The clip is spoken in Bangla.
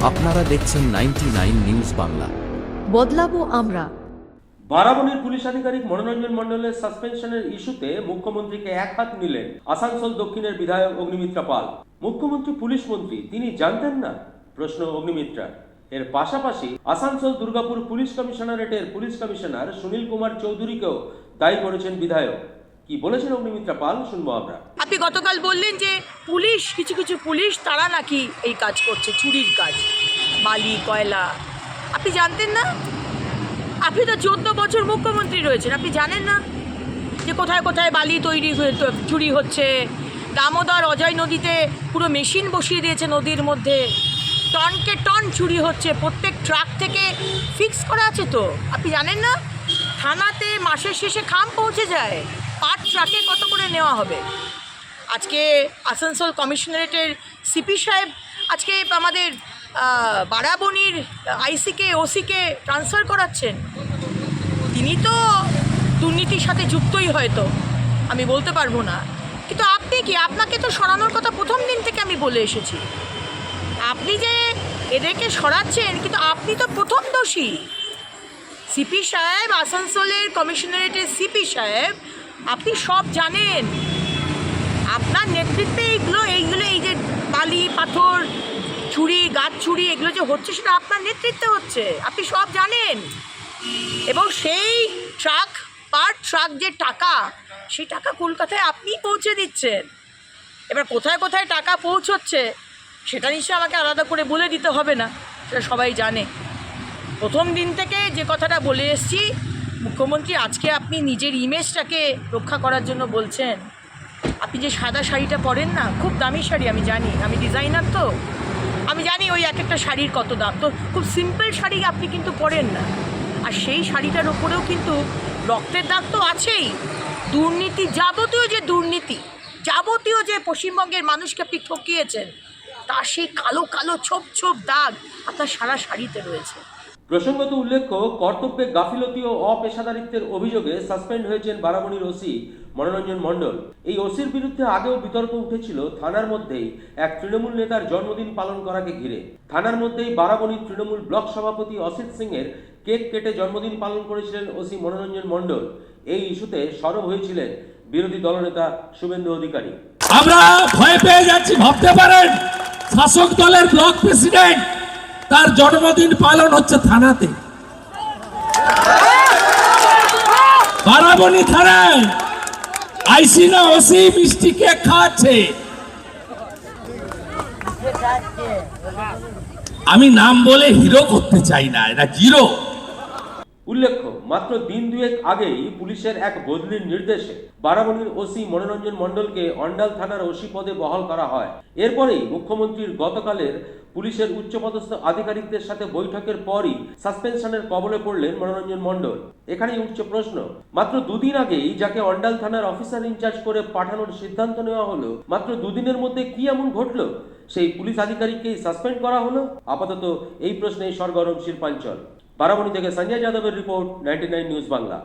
আপনারা দেখছেন 99 নিউজ বাংলা। বদলাবো আমরা। বারাবণীর পুলিশ আধিকারিক মনোরঞ্জন মণ্ডলের সাসপেনশনের ইস্যুতে মুখ্যমন্ত্রীকে এক হাত নিলেন আসানসোল দক্ষিণের বিধায়ক অগ্নিমিত্রা পাল। মুখ্যমন্ত্রী পুলিশ মন্ত্রী, তিনি জানতেন না? প্রশ্ন অগ্নিমিত্রা। এর পাশাপাশি আসানসোল দুর্গাপুর পুলিশ কমিশনারেটের পুলিশ কমিশনার সুনীল কুমার চৌধুরীকেও দায়ী করেছেন বিধায়ক। কি বলেছেন অগ্নিমিত্রা পাল, শুনবো আমরা। আপনি গতকাল বললেন যে পুলিশ, কিছু কিছু পুলিশ তারা নাকি এই কাজ করছে, চুরির কাজ, বালি কয়লা। আপনি জানতেন না? আপনি তো 14 বছর মুখ্যমন্ত্রী রয়েছেন, আপনি জানেন না যে কোথায় কোথায় বালি তৈরি চুরি হচ্ছে? দামোদর অজয় নদীতে পুরো মেশিন বসিয়ে দিয়েছে নদীর মধ্যে, টনকে টন চুরি হচ্ছে, প্রত্যেক ট্রাক থেকে ফিক্স করা আছে। তো আপনি জানেন না? থানাতে মাসের শেষে খাম পৌঁছে যায়, পার ট্রাকে কত করে নেওয়া হবে। আজকে আসানসোল কমিশনারেটের সিপি সাহেব আজকে আমাদের বারাবণীর আইসিকে ওসিকে ট্রান্সফার করাচ্ছেন। তিনি তো দুর্নীতির সাথে যুক্তই হয়তো, আমি বলতে পারবো না, কিন্তু আপনি কি? আপনাকে তো সরানোর কথা প্রথম দিন থেকে আমি বলে এসেছি। আপনি যে এদেরকে সরাচ্ছেন, কিন্তু আপনি তো প্রথম দোষী। সিপি সাহেব, আসানসোলের কমিশনারেটের সিপি সাহেব, আপনি সব জানেন। আপনার নেতৃত্বে এইগুলো এই যে বালি পাথর চুরি, গাছ চুরি, এগুলো যে হচ্ছে সেটা আপনার নেতৃত্বে হচ্ছে, আপনি সব জানেন। এবং সেই ট্রাক, পার ট্রাক যে টাকা, সেই টাকা কলকাতায় আপনিই পৌঁছে দিচ্ছেন। এবার কোথায় কোথায় টাকা পৌঁছচ্ছে সেটা নিশ্চয়ই আমাকে আলাদা করে বলে দিতে হবে না, সেটা সবাই জানে। প্রথম দিন থেকে যে কথাটা বলে এসেছি, মুখ্যমন্ত্রী আজকে আপনি নিজের ইমেজটাকে রক্ষা করার জন্য বলছেন। আপনি যে সাদা শাড়িটা পরেন না, খুব দামি শাড়ি, আমি জানি, আমি ডিজাইনার, তো আমি জানি ওই এক একটা শাড়ির কত দাম। তো খুব সিম্পল শাড়ি আপনি কিন্তু পরেন না, আর সেই শাড়িটার ওপরেও কিন্তু রক্তের দাগ তো আছেই। দুর্নীতি, যাবতীয় যে পশ্চিমবঙ্গের মানুষকে আপনি ঠকিয়েছেন, তার সেই কালো কালো ছোপ ছোপ দাগ আপনার সারা শাড়িতে রয়েছে। প্রসঙ্গত উল্লেখ্য, কর্তব্যে গাফিলতি ও অপেশাদারিত্বের অভিযোগে সাসপেন্ড হয়েছেন বারাবণীর ওসি মনোরঞ্জন মণ্ডল। এই ওসির বিরুদ্ধে আগেও বিতর্ক উঠেছিল থানার মধ্যেই এক তৃণমূল নেতার জন্মদিন পালন করাকে ঘিরে। থানার মধ্যেই বারাবণীর তৃণমূল ব্লক সভাপতি অসিত সিং এর কেক কেটে জন্মদিন পালন করেছিলেন ওসি মনোরঞ্জন মণ্ডল। এই ইস্যুতে সরব হয়েছিলেন বিরোধী দলনেতা শুভেন্দু অধিকারী। আমরা ভয় পেয়ে যাচ্ছি, ভাবতে পারেন শাসক দলের ব্লক প্রেসিডেন্ট, তার জন্মদিন পালন হচ্ছে থানাতে, বারাবণী থানায়। আইসি না ওসি মিষ্টি কেক খাচ্ছে। আমি নাম বলে হিরো করতে চাই না, এটা জিরো। উল্লেখ্য, মাত্র দিন দুয়েক আগেই পুলিশের এক বদলির নির্দেশে বারাবণীর ওসি মনোরঞ্জন মণ্ডলকে অন্ডাল থানার ওসি পদে বহাল করা হয়। এরপরেই মুখ্যমন্ত্রীর গতকালের পুলিশের উচ্চপদস্থ আধিকারিকদের সাথে বৈঠকের পরই সাসপেনশনের কবলে পড়লেন মনোরঞ্জন মণ্ডল। এখানেই উঠছে প্রশ্ন, মাত্র দুদিন আগেই যাকে অন্ডাল থানার অফিসার ইনচার্জ করে পাঠানোর সিদ্ধান্ত নেওয়া হলো, মাত্র দুদিনের মধ্যে কি এমন ঘটলো সেই পুলিশ আধিকারিককেই সাসপেন্ড করা হলো? আপাতত এই প্রশ্নেই সরগরম শিল্পাঞ্চল। বারাবণী থেকে সঞ্জয় যাদবের রিপোর্ট, 99 নিউজ বাংলা।